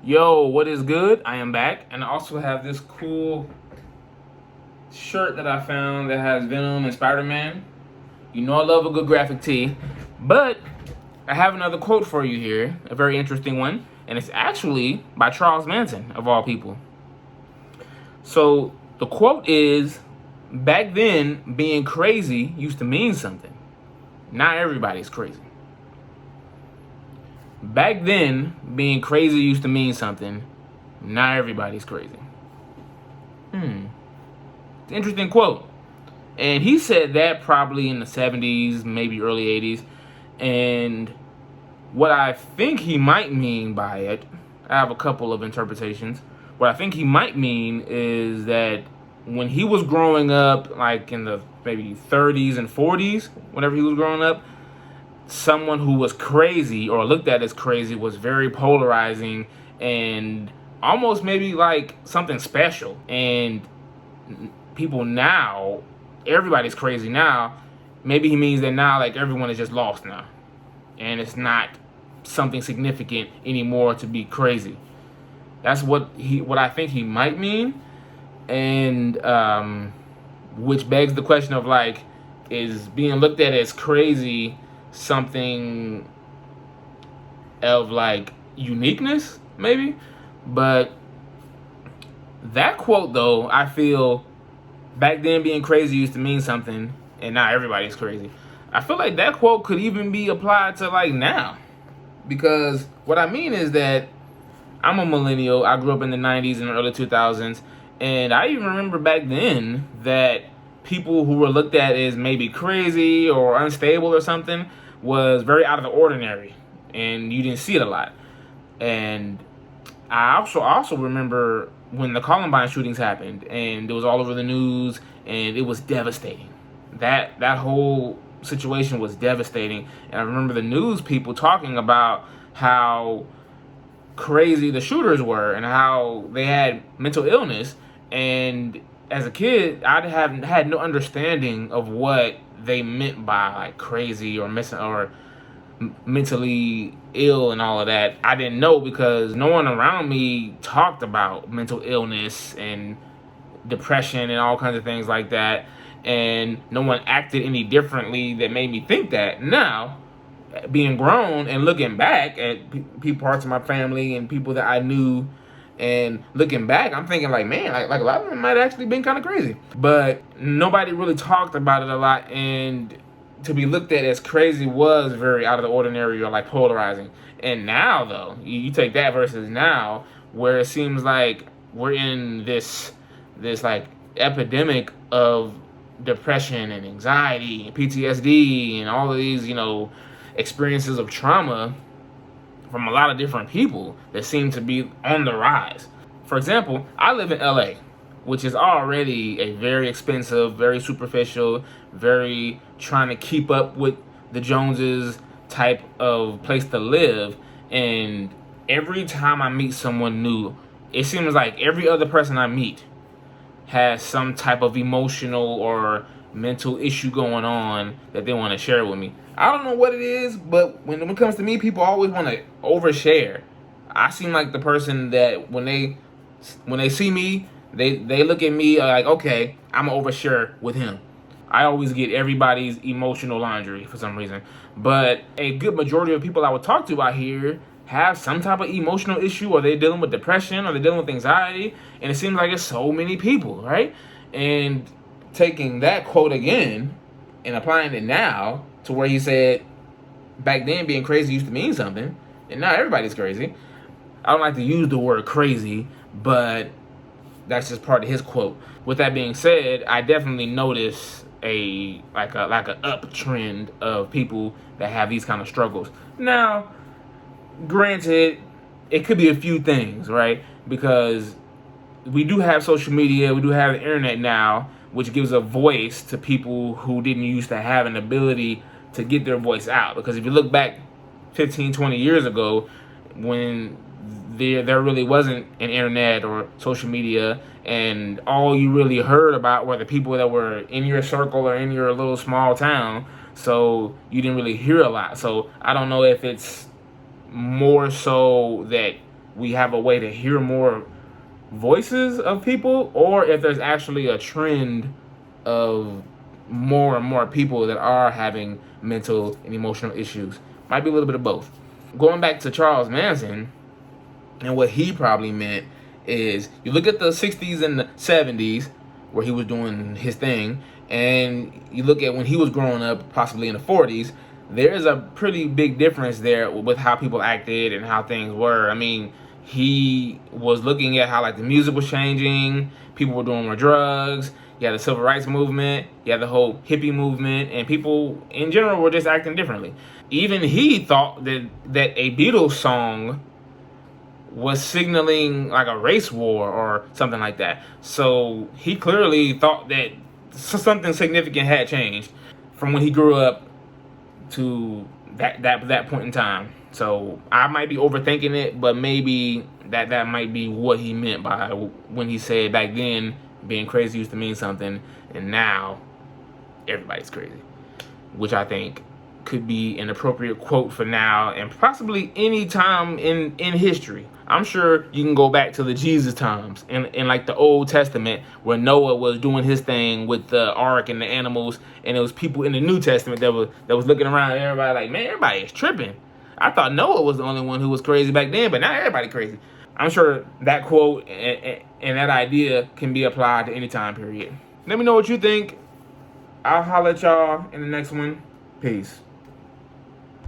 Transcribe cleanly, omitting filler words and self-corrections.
Yo, what is good? I am back, and I also have this cool shirt that I found that has Venom and Spider-Man. You know I love a good graphic tee, but I have another quote for you here, a very interesting one, and it's actually by Charles Manson, of all people. So the quote is, back then, being crazy used to mean something. Not everybody's crazy. Back then, being crazy used to mean something. Not everybody's crazy. It's an interesting quote. And he said that probably in the 70s, maybe early 80s. And what I think he might mean by it, I have a couple of interpretations. What I think he might mean is that when he was growing up, like in the maybe 30s and 40s, whenever he was growing up, someone who was crazy or looked at as crazy was very polarizing and almost maybe like something special. And people now, everybody's crazy now. Maybe he means that now, like, everyone is just lost now, and it's not something significant anymore to be crazy. That's what I think he might mean, and which begs the question of, like, is being looked at as crazy something of like uniqueness, maybe? But that quote, though, I feel back then being crazy used to mean something, and now everybody's crazy. I feel like that quote could even be applied to like now, because what I mean is that I'm a millennial. I grew up in the 90s and early 2000s, and I even remember back then that people who were looked at as maybe crazy or unstable or something was very out of the ordinary, and you didn't see it a lot. And I also remember when the Columbine shootings happened, and it was all over the news, and it was devastating. That whole situation was devastating, and I remember the news people talking about how crazy the shooters were and how they had mental illness. And as a kid, I had no understanding of what they meant by like crazy or missing or mentally ill and all of that. I didn't know because no one around me talked about mental illness and depression and all kinds of things like that, and no one acted any differently that made me think that. Now, being grown and looking back at parts of my family and people that I knew, and looking back, I'm thinking like, man, like a lot of them might have actually been kind of crazy, but nobody really talked about it a lot. And to be looked at as crazy was very out of the ordinary or like polarizing. And now, though, you take that versus now, where it seems like we're in this like epidemic of depression and anxiety and PTSD and all of these, experiences of trauma from a lot of different people that seem to be on the rise. For example, I live in LA, which is already a very expensive, very superficial, very trying to keep up with the Joneses type of place to live. And every time I meet someone new, it seems like every other person I meet has some type of emotional or mental issue going on that they want to share with me. I don't know what it is, but when it comes to me, people always want to overshare. I seem like the person that when they see me, they look at me like, okay, I'm gonna overshare with him. I always get everybody's emotional laundry for some reason. But a good majority of people I would talk to out here have some type of emotional issue, or they're dealing with depression, or they're dealing with anxiety, and it seems like it's so many people, right? And taking that quote again and applying it now to where he said back then being crazy used to mean something, and now everybody's crazy. I don't like to use the word crazy, but that's just part of his quote. With that being said, I definitely notice a uptrend of people that have these kind of struggles. Now, granted, it could be a few things, right? Because we do have social media, we do have the internet now, which gives a voice to people who didn't used to have an ability to get their voice out. Because if you look back 15, 20 years ago, when there really wasn't an internet or social media, and all you really heard about were the people that were in your circle or in your little small town, so you didn't really hear a lot. So I don't know if it's more so that we have a way to hear more voices of people, or if there's actually a trend of more and more people that are having mental and emotional issues. Might be a little bit of both. Going back to Charles Manson, and what he probably meant is, you look at the 60s and the 70s where he was doing his thing, and you look at when he was growing up, possibly in the 40s, there's a pretty big difference there with how people acted and how things were. I mean, he was looking at how like the music was changing, people were doing more drugs, you had the civil rights movement, you had the whole hippie movement, and people in general were just acting differently. Even he thought that a Beatles song was signaling like a race war or something like that. So he clearly thought that something significant had changed from when he grew up to that point in time. So I might be overthinking it, but maybe that might be what he meant by when he said back then being crazy used to mean something, and now everybody's crazy, which I think could be an appropriate quote for now and possibly any time in history. I'm sure you can go back to the Jesus times in like the Old Testament where Noah was doing his thing with the ark and the animals, and there was people in the New Testament that was looking around, and everybody like, man, everybody is tripping. I thought Noah was the only one who was crazy back then, but now everybody crazy. I'm sure that quote and that idea can be applied to any time period. Let me know what you think. I'll holler at y'all in the next one. Peace.